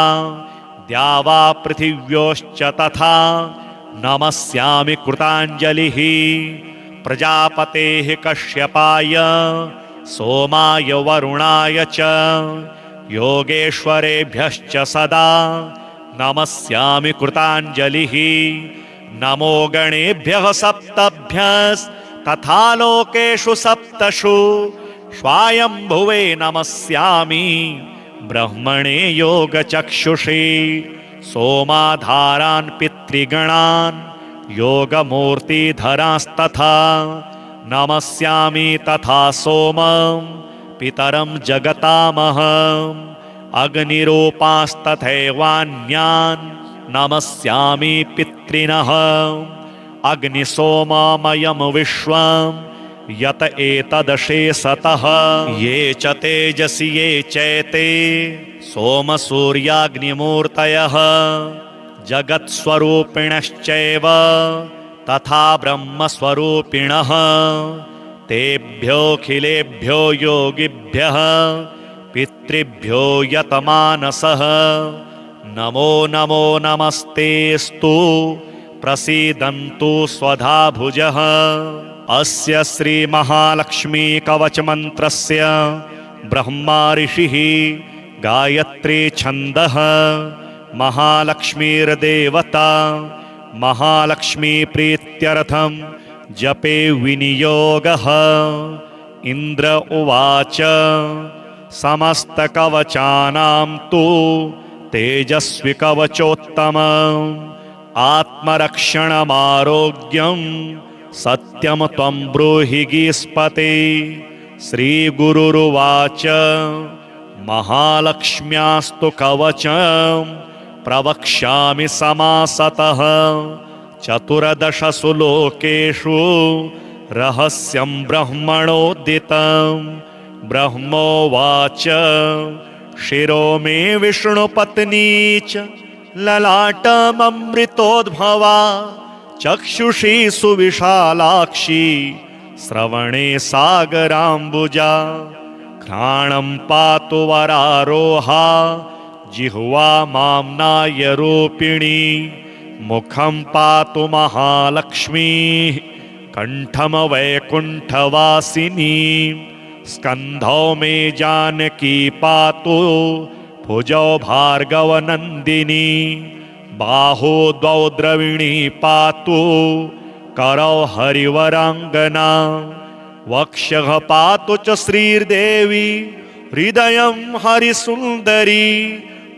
द्यावा पृथिव्योश्च तथा नमस्यामि कृताञ्जलिः प्रजापतेः कश्यपाय सोमाय वरुणाय च योगेश्वरेभ्यश्च सदा नमस्यामि कृताञ्जलिः नमो गणेभ्यः सप्तभ्यस्तथा लोकेषु सप्तषु स्वायम्भुवे नमस्यामि ब्रह्मणे योगचक्षुषे सोमाधारान् पितृगणान् योगमूर्तिधरांस्तथा नमस्यामि तथा सोमं पितरं जगतामहम् अग्निरूपांस्तथैवान्यान् नमस्यामि पितृनः अग्निसोममयं विश्वं यत एतदशेषतः ये च तेजसि ये चैते सोमसूर्याग्निमूर्तयः जगत्स्वरूपिणश्चैव तथा ब्रह्मस्वरूपिणः तेभ्योऽखिलेभ्यो योगिभ्यः पितृभ्यो यतमानसः नमो नमो नमस्तेस्तु प्रसीदन्तु स्वधा भुजः अस्य श्रीमहालक्ष्मी कवचमन्त्रस्य ब्रह्मा ऋषिः गायत्री छन्दः महालक्ष्मीर्देवता महालक्ष्मी प्रीत्यर्थं जपे विनियोगः इन्द्र उवाच समस्तकवचानां तु तेजस्वी कवचोत्तमम् आत्मरक्षणमारोग्यं सत्यं त्वं ब्रूहि गीस्पते श्रीगुरुरुवाच महालक्ष्म्यास्तु कवचं प्रवक्ष्यामि समासतः चतुर्दशसु लोकेषु रहस्यं ब्रह्मणोदितं ब्रह्मोवाच शिरो मे विष्णुपत्नी च ललाटममृतोद्भवा चक्षुषी सुविशालाक्षी श्रवणे सागराम्बुजा घ्राणं पातु वरारोहा जिह्वा माम्नाय रूपिणी मुखं पातु महालक्ष्मीः कंठम वैकुंठवासिनी स्कंधौ मे जानकी पातु भुजौ भार्गवनंदिनी बाहु द्वौ द्रविणी पातु करौ हरिवरांगना वक्षः पातु च श्रीर्देवी हृदयं हरिसुंदरी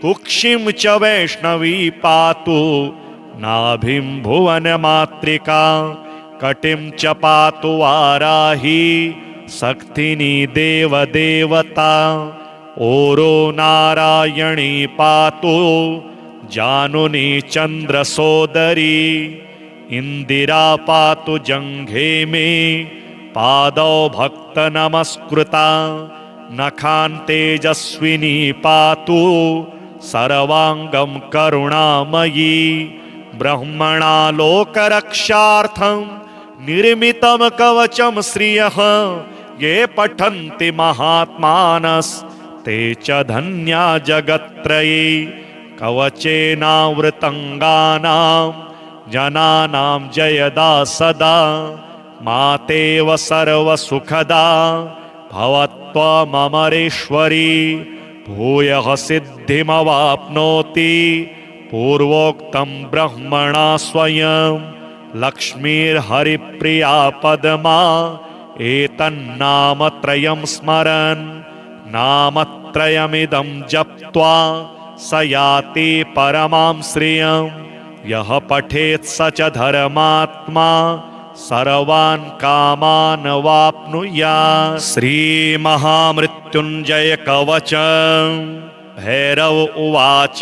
कुक्षिं च वैष्णवी पातु नाभिं भुवनमातृका कटिं च पातु वाराही शक्तिनी देवदेवता ओरो नारायणी पातु जानुनी चंद्रसोदरी इंदिरा पातु जंघे में पादौ भक्त नमस्कृता नखान तेजस्विनी पातु सर्वांगम करुणामयी ब्रह्मणालोकरक्षार्थं निर्मितं कवचं श्रियः ये पठन्ति महात्मानस्ते च धन्या जगत्त्रये कवचेनावृतंगानां जनानां जयदा सदा मातेव सर्वसुखदा भवत्वममरेश्वरी भूयः सिद्धिमवाप्नोति पूर्वोक्तं ब्रह्मणा स्वयं लक्ष्मीर्हरिप्रिया पद्मा एतन्नामत्रयं स्मरन् नामत्रयमिदं जप्त्वा स याति परमां श्रियं यः पठेत् स च धर्मात्मा सर्वान् कामान् वाप्नुयात्। श्रीमहामृत्युञ्जय कवचं भैरव उवाच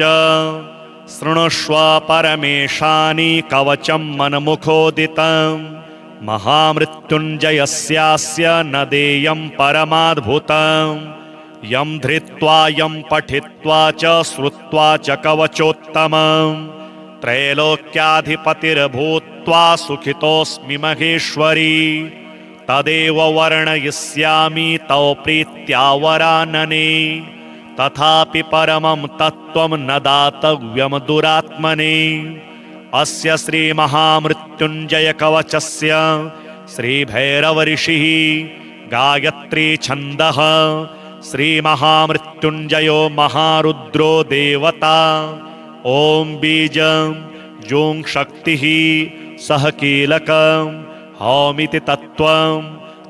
शृणुष्व परमेशानि कवचं मन्मुखोदितं महामृत्युञ्जयस्यास्य न देयं परमाद्भुतं यं धृत्वा यं पठित्वा च श्रुत्वा च कवचोत्तमं त्रैलोक्याधिपतिर्भूत्वा सुखितोऽस्मि महेश्वरी तदेव वर्णयिष्यामि तव प्रीत्या वरानने तथापि परमं तत्त्वं न दातव्यं दुरात्मने। अस्य श्री महामृत्युञ्जय कवचस्य श्री भैरव ऋषिः गायत्री छन्दः श्री महामृत्युञ्जयो महारुद्रो देवता ओम बीजं जों शक्तिः सह कीलकं हौमिति तत्त्वं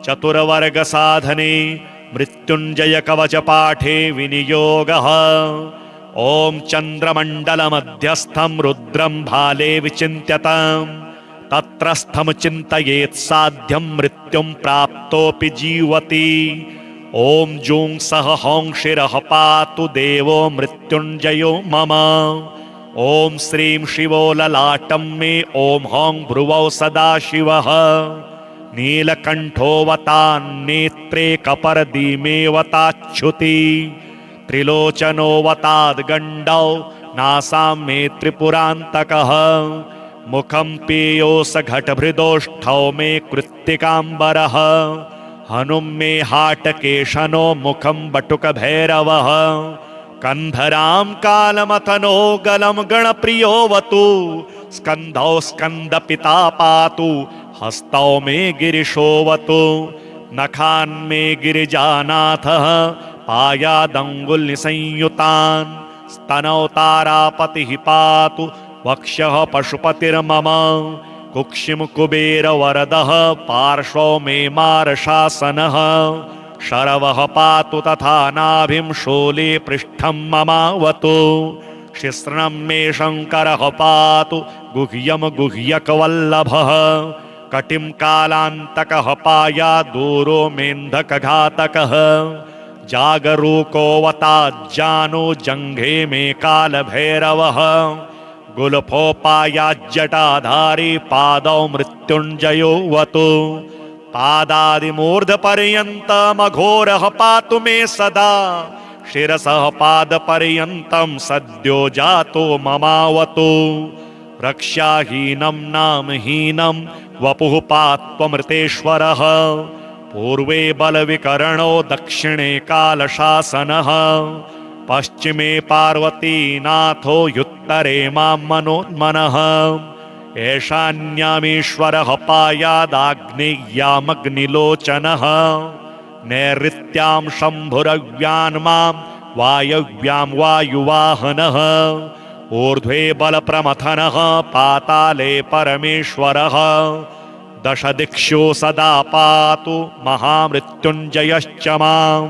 चतुर्वर्ग साधने मृत्युञ्जय कवच पाठे विनियोगः। ओम चंद्रमण्डलमध्यस्थं रुद्रं भाले विचिन्त्यतं तत्रस्थं चिन्तयेत् साध्यं मृत्युं प्राप्तोऽपि जीवति। ओम जूं सह हौंशिरः पातु देवो मृत्युञ्जयो मम। ओम श्रीं शिवो ललाटं मे ओम हौं भ्रुवौ सदाशिवः नीलकण्ठोऽवतान्नेत्रे कपर्दीमेऽवताच्छुति त्रिलोचनोऽवताद्गण्डौ नासां मे त्रिपुरान्तकः मुखं पीयोऽसघटभृदोष्ठौ मे कृत्तिकाम्बरः हनुं मे हाटकेशनो मुखं बटुकभैरवः कंधरां कालमथनो गलं गणप्रियोऽवतु स्कन्धौ स्कन्दपिता पातु हस्तौ मे गिरिशोऽवतु नखान् मे गिरिजानाथः पायादङ्गुलिसंयुतान् स्तनौ तारापतिः पातु वक्षः पशुपतिर्मम कुक्षिं कुबेरवरदः पार्श्वौ मे मारशासनः शरवः पातु तथा नाभिं शूले पृष्ठं ममावतु शिश्नं मे शङ्करः पातु गुह्यं गुह्यकवल्लभः कटिं कालान्तकः पायादूरो मेन्धकघातकः जागरूकोऽवताज्जानो जङ्घे मे कालभैरवः गुल्फोपायाज्जटाधारी पादौ मृत्युञ्जयोऽवतु पादादिमूर्धपर्यन्तमघोरः पातु मे सदा शिरसः पादपर्यन्तं सद्यो जातो ममावतु रक्षाहीनं नामहीनं वपुः पात्वमृतेश्वरः पूर्वे बलविकरणो दक्षिणे कालशासनः पश्चिमे पार्वतीनाथो युत्तरे मां मनोन्मनः ऐशान्यामीश्वरः पायादाग्नेय्यामग्निलोचनः नैऋत्यां शम्भुरव्यान् मां वायव्यां वायुवाहनः ऊर्ध्वे बलप्रमथनः पाताले परमेश्वरः दश दिक्षु सदा पातु महामृत्युञ्जयश्च मां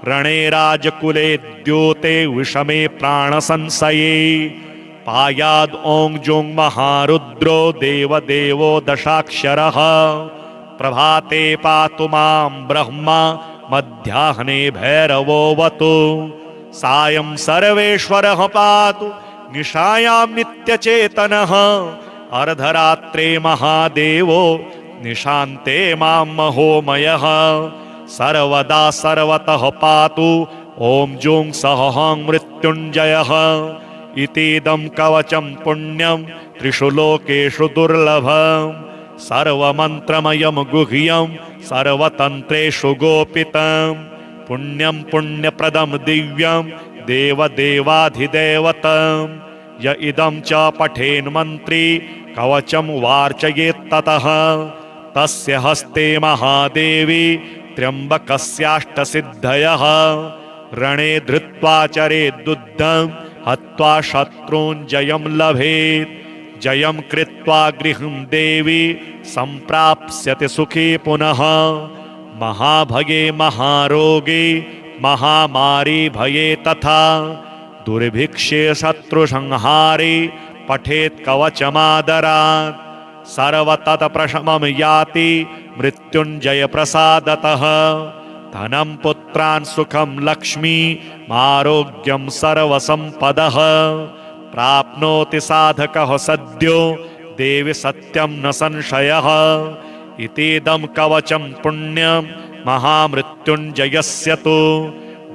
रणे राजकुले द्योते विषमे प्राणसंशये पायाद ओं जों महारुद्रो देवदेवो दशाक्षरः प्रभाते पातु मां ब्रह्मा मध्याह्ने भैरवोऽवतु सायं सर्वेश्वरः पातु निशायां नित्यचेतनः अर्धरात्रे महादेवो निशान्ते मां महोमयः सर्वदा सर्वतः पातु ॐ जूं सः हं मृत्युञ्जयः इतीदं कवचं पुण्यं त्रिषु लोकेषु दुर्लभम् सर्वमन्त्रमयं गुह्यं सर्वतन्त्रेषु गोपितं पुण्यं पुण्यप्रदं दिव्यं देवदेवाधिदेवतं य इदं च पठेन्मन्त्री कवचं वार्चयेत्ततः तस्य हस्ते महादेवी त्र्यम्बकस्याष्टसिद्धयः रणे धृत्वा चरेद्युद्धं हत्वा शत्रून् जयं लभेत् जयं कृत्वा गृहं देवी सम्प्राप्स्यति सुखी पुनः महाभगे महारोगे महामारी भये तथा दुर्भिक्षे शत्रुसंहारे पठेत् कवचमादरात् सर्वतत्प्रशमं याति मृत्युञ्जय प्रसादतः धनं पुत्रान् सुखं लक्ष्मी आरोग्यं सर्वसम्पदः प्राप्नोति साधकः सद्यो देवि सत्यं न संशयः इतीदं कवचं पुण्यं महामृत्युञ्जयस्य तु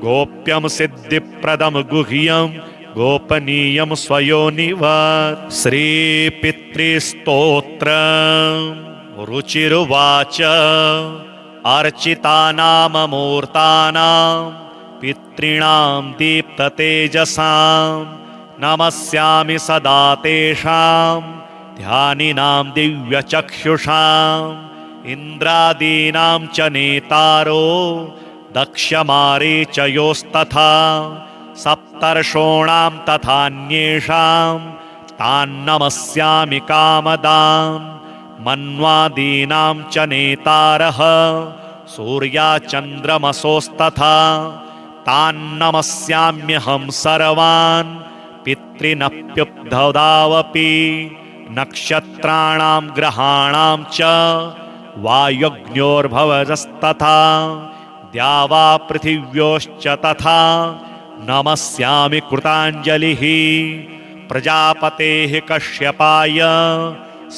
गोप्यं सिद्धिप्रदं गुह्यं गोपनीयं स्वयोनिवत् श्रीपितृस्तोत्रम् रुचिरुवाच अर्चितानाममूर्तानां पितॄणां दीप्ततेजसां नमस्यामि सदा तेषां ध्यानिनां दिव्यचक्षुषाम् इन्द्रादीनां च नेतारो दक्षमारीचयोस्तथा सप्तर्षोणां तथान्येषां तान्नमस्यामि कामदान् मन्वादीनां च नेतारः सूर्याचन्द्रमसोस्तथा तान्नमस्याम्यहं सर्वान् पितॄनप्युपधावपि नक्षत्राणां ग्रहाणां च वायुग्न्योर्भवजस्तथा द्यावा पृथिव्योश्च तथा नमस्यामि कृताञ्जलिः प्रजापतेः कश्यपाय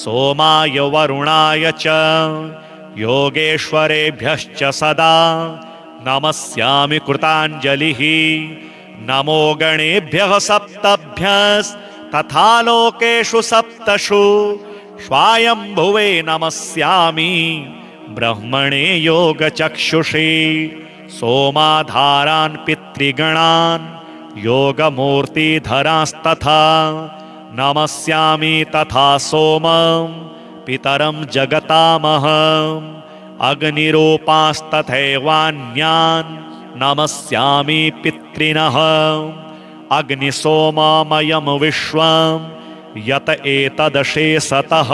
सोमाय वरुणाय च योगेश्वरेभ्यश्च सदा नमस्यामि कृताञ्जलिः नमो गणेभ्यः सप्तभ्यस्तथा लोकेषु सप्तषु स्वायम्भुवे नमस्यामि ब्रह्मणे योगचक्षुषे सोमाधारान् पितृगणान् योगमूर्तिधरांस्तथा नमस्यामि तथा सोमं पितरं जगतामहम् अग्निरूपांस्तथैवान्यान् नमस्यामि पितृनः अग्निसोममयं विश्वं यत एतदशेषतः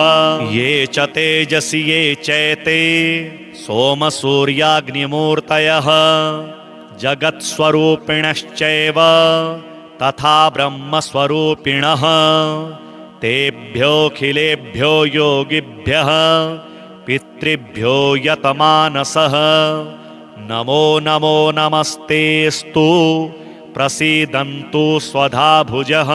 ये च तेजसि ये चैते सोमसूर्याग्निमूर्तयः जगत्स्वरूपिणश्चैव तथा ब्रह्मस्वरूपिणः तेभ्योऽखिलेभ्यो योगिभ्यः पितृभ्यो यतमानसः नमो नमो नमस्तेस्तु प्रसीदन्तु स्वधा भुजः।